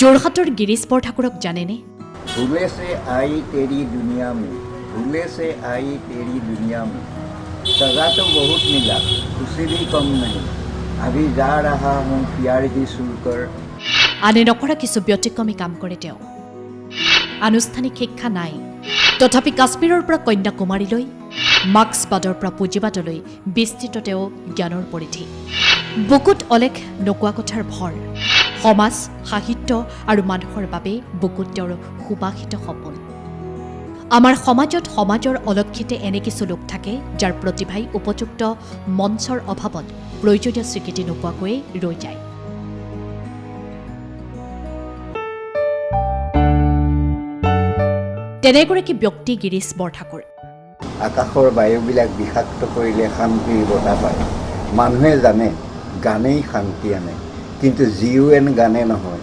যোৰহাটৰ গিৰীশ বৰঠাকুৰক জানেনে? भूले से आई तेरी दुनिया में, भूले से आई तेरी दुनिया में, सजा तो बहुत मिला, उसे भी कम नहीं, अभी जा रहा हूँ प्यार ही सुनकर। আনে নকৰা কিছু ব্যতিক্ৰমী কাম কৰে তেওঁ। আনুষ্ঠানিক শিক্ষা নাই, তথাপি কাশ্মীৰৰ পৰা কন্যাকুমাৰীলৈ, মাৰ্ক্সবাদৰ পৰা পুঁজিবাদলৈ বিস্তৃত তেওঁ জ্ঞানৰ পৰিধি। বুকুত অলেখ নোকোৱা কথাৰ ভৰ, সমাজ, সাহিত্য আৰু মানুহৰ বাবে বুকুত তেওঁৰ সুবাসিত সপোন। আমাৰ সমাজত সমাজৰ অলক্ষিতে এনে কিছু লোক থাকে যাৰ প্ৰতিভাই উপযুক্ত মঞ্চৰ অভাৱত প্ৰয়োজনীয় স্বীকৃতি নোপোৱাকৈয়ে ৰৈ যায়। তেনে এগৰাকী ব্যক্তি গিৰীশ বৰঠাকুৰ। আকাশৰ বায়ুবিলাক বিষাক্ত কৰিলে শান্তিৰ বতাহ পায়। মানুহে জানে গানেই শান্তি আনে, কিন্তু জিউএন গানে নহয়।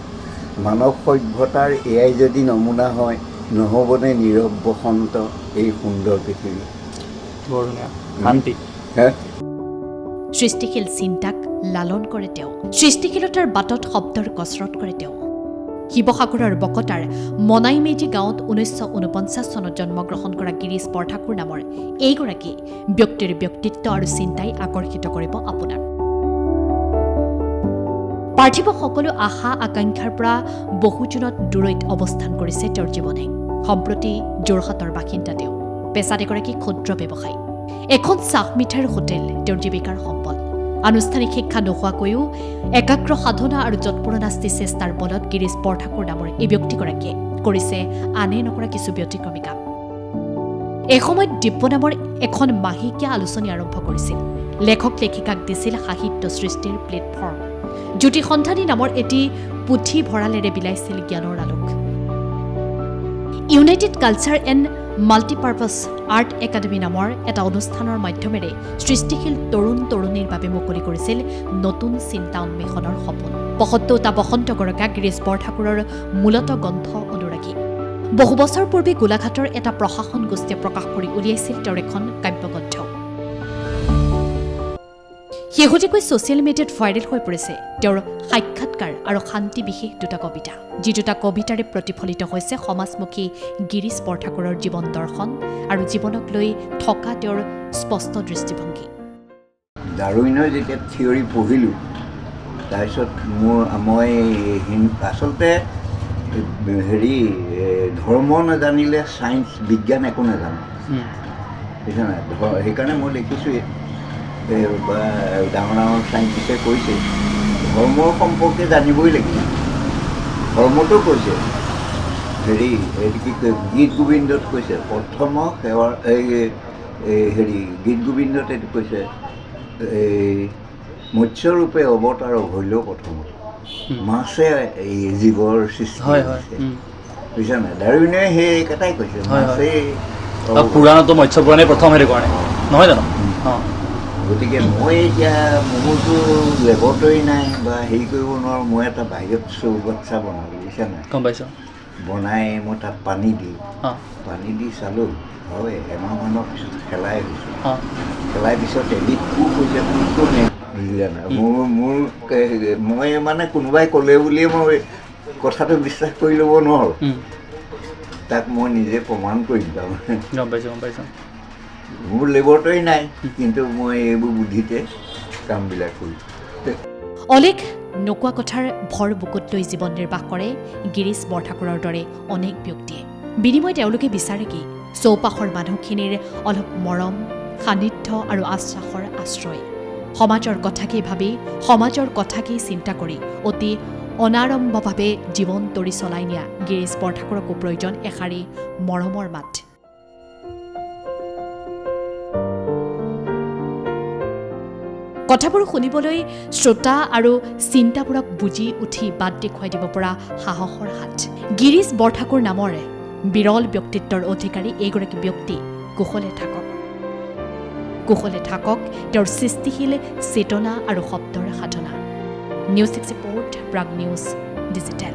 মানৱ সভ্যতাৰ এয়াই যদি নমুনা হয়, নহ'বনে নীৰৱ বসন্ত এই সুন্দৰ পৃথিৱী। শান্তি সৃষ্টিশীল চিন্তাক লালন কৰে তেওঁ। সৃষ্টিশীলতাৰ বাটত শব্দৰ কচৰৎ কৰে তেওঁ। শিৱসাগৰৰ বকতাৰ মনাই মেজি গাঁৱত 1949 চনত জন্মগ্ৰহণ কৰা গিৰীশ বৰঠাকুৰ নামৰ এইগৰাকী ব্যক্তিৰ ব্যক্তিত্ব আৰু চিন্তাই আকৰ্ষিত কৰিব আপোনাক। পাৰ্থিৱ সকলো আশা আকাংক্ষাৰ পৰা বহুজনত দূৰৈত অৱস্থান কৰিছে তেওঁৰ জীৱনে। সম্প্ৰতি যোৰহাটৰ বাসিন্দা তেওঁ। পেছাত এগৰাকী ক্ষুদ্ৰ ব্যৱসায়ী। এখন চাহ মিঠাইৰ হোটেল তেওঁৰ জীৱিকাৰ সম্বল। আনুষ্ঠানিক শিক্ষা নোহোৱাকৈও একাগ্ৰ সাধনা আৰু যৎপৰোনাস্তি চেষ্টাৰ বলত গিৰীশ বৰঠাকুৰ নামৰ এই ব্যক্তিগৰাকীয়ে কৰিছে আনে নকৰা কিছু ব্যতিক্ৰমী কাম। এসময়ত দিব্য নামৰ এখন মাহেকীয়া আলোচনী আৰম্ভ কৰিছিল। লেখক লেখিকাক দিছিল সাহিত্য সৃষ্টিৰ প্লেটফৰ্ম। জ্যোতি সন্ধানী নামৰ এটি পুথি ভঁৰালেৰে বিলাইছিল জ্ঞানৰ আলোক। United culture and multipurpose art academy নামৰ এটা অনুষ্ঠানৰ মাধ্যমেৰে সৃষ্টিশীল তৰুণ তৰুণীৰ বাবে মুকলি কৰিছিল নতুন চিন্তা উন্মেষণৰ সপোন। ৭৫টা বসন্ত গৰকা গিৰীশ বৰঠাকুৰৰ মূলত গ্ৰন্থ অনুৰাগী। বহু বছৰ পূৰ্বে গোলাঘাটৰ এটা প্ৰশাসন গোষ্ঠীয়ে প্ৰকাশ কৰি উলিয়াইছিল তেওঁৰ এখন কাব্যগ্ৰন্থ। শেহতীয়াকৈ ছ'চিয়েল মিডিয়াত ভাইৰেল হৈ পৰিছে তেওঁৰ সাক্ষাৎকাৰ আৰু শান্তি বিশেষ দুটা কবিতা, যি দুটা কবিতাৰে প্ৰতিফলিত হৈছে সমাজমুখী গিৰীশ বৰঠাকুৰৰ জীৱন দৰ্শন আৰু জীৱনক লৈ থকা তেওঁৰ স্পষ্ট দৃষ্টিভংগী। ডাৰউইনৰ যেতিয়া থিয়ৰী পঢ়িলোঁ, তাৰপিছত মই আচলতে ধৰ্ম নাজানিলে ছায়েন্স বিজ্ঞান একো নাজানো, বুজিছা নাই? সেইকাৰণে মই দেখিছোঁ বা ডাঙৰ ডাঙৰ চাইণ্টিষ্টে কৈছে ধৰ্মৰ সম্পৰ্কে জানিবই লাগিব। ধৰ্মটো কৈছে এইটো কি কয়, গীত গোবিন্দত কৈছে প্ৰথম সেৱাৰ গীত গোবিন্দত এইটো কৈছে মৎস্যৰূপে অৱতাৰ হৈল প্ৰথমত, মাছে এই জীৱৰ সৃষ্টি হৈছে, বুজিছা নাই? ডাৰউইনে সেই একেটাই কৈছে, মাছে পুৰাণতো মৎস্য পুৰাণে প্ৰথম হেৰি কৰে নহয় জানো? গতিকে মই এতিয়া মোৰতো লেবৰেটৰী নাই বা হেৰি কৰিব নোৱাৰোঁ। মই এটা বাহিৰত চৌবাচ্চা বনালোঁ, বুজিছা নাই? গম পাইছোঁ। বনাই মই তাত পানী দি চালোঁ, হয় এমাহমানৰ পিছত খেলাই হৈছোঁ। খেলাই পিছত এবিধ পোক হৈছে, পোকটো বুজিলা নাই? মই মানে কোনোবাই ক'লে বুলিয়ে মই কথাটো বিশ্বাস কৰি ল'ব নোৱাৰোঁ, তাক মই নিজে প্ৰমাণ কৰিম তাৰমানে। গম পাইছোঁ। মোৰ লেবৰেটৰী নাই, কিন্তু মই এইবোৰ বুদ্ধিতে কামবিলাক কৰিছোঁ। অলেখ নোকোৱা কথাৰ ভৰ বুকুত লৈ জীৱন নিৰ্বাহ কৰে গিৰীশ বৰঠাকুৰৰ দৰে অনেক ব্যক্তিয়ে। বিনিময় তেওঁলোকে বিচাৰে কি? চৌপাশৰ মানুহখিনিৰ অলপ মৰম, সান্নিধ্য আৰু আশ্বাসৰ আশ্ৰয়। সমাজৰ কথাকেই ভাবি, সমাজৰ কথাকেই চিন্তা কৰি অতি অনাৰম্ভভাৱে জীৱন তৰি চলাই নিয়া গিৰীশ বৰঠাকুৰকো প্ৰয়োজন এষাৰি মৰমৰ মাত। কথাবোৰ শুনিবলৈ শ্ৰোতা আৰু চিন্তাবোৰক বুজি উঠি বাট দেখুৱাই দিব পৰা সাহসৰ হাত। গিৰীশ বৰঠাকুৰ নামৰ বিৰল ব্যক্তিত্বৰ অধিকাৰী এইগৰাকী ব্যক্তি কুশলে থাকক তেওঁৰ সৃষ্টিশীল চেতনা আৰু শব্দৰ সাধনা। News 6 report, Prag news digital.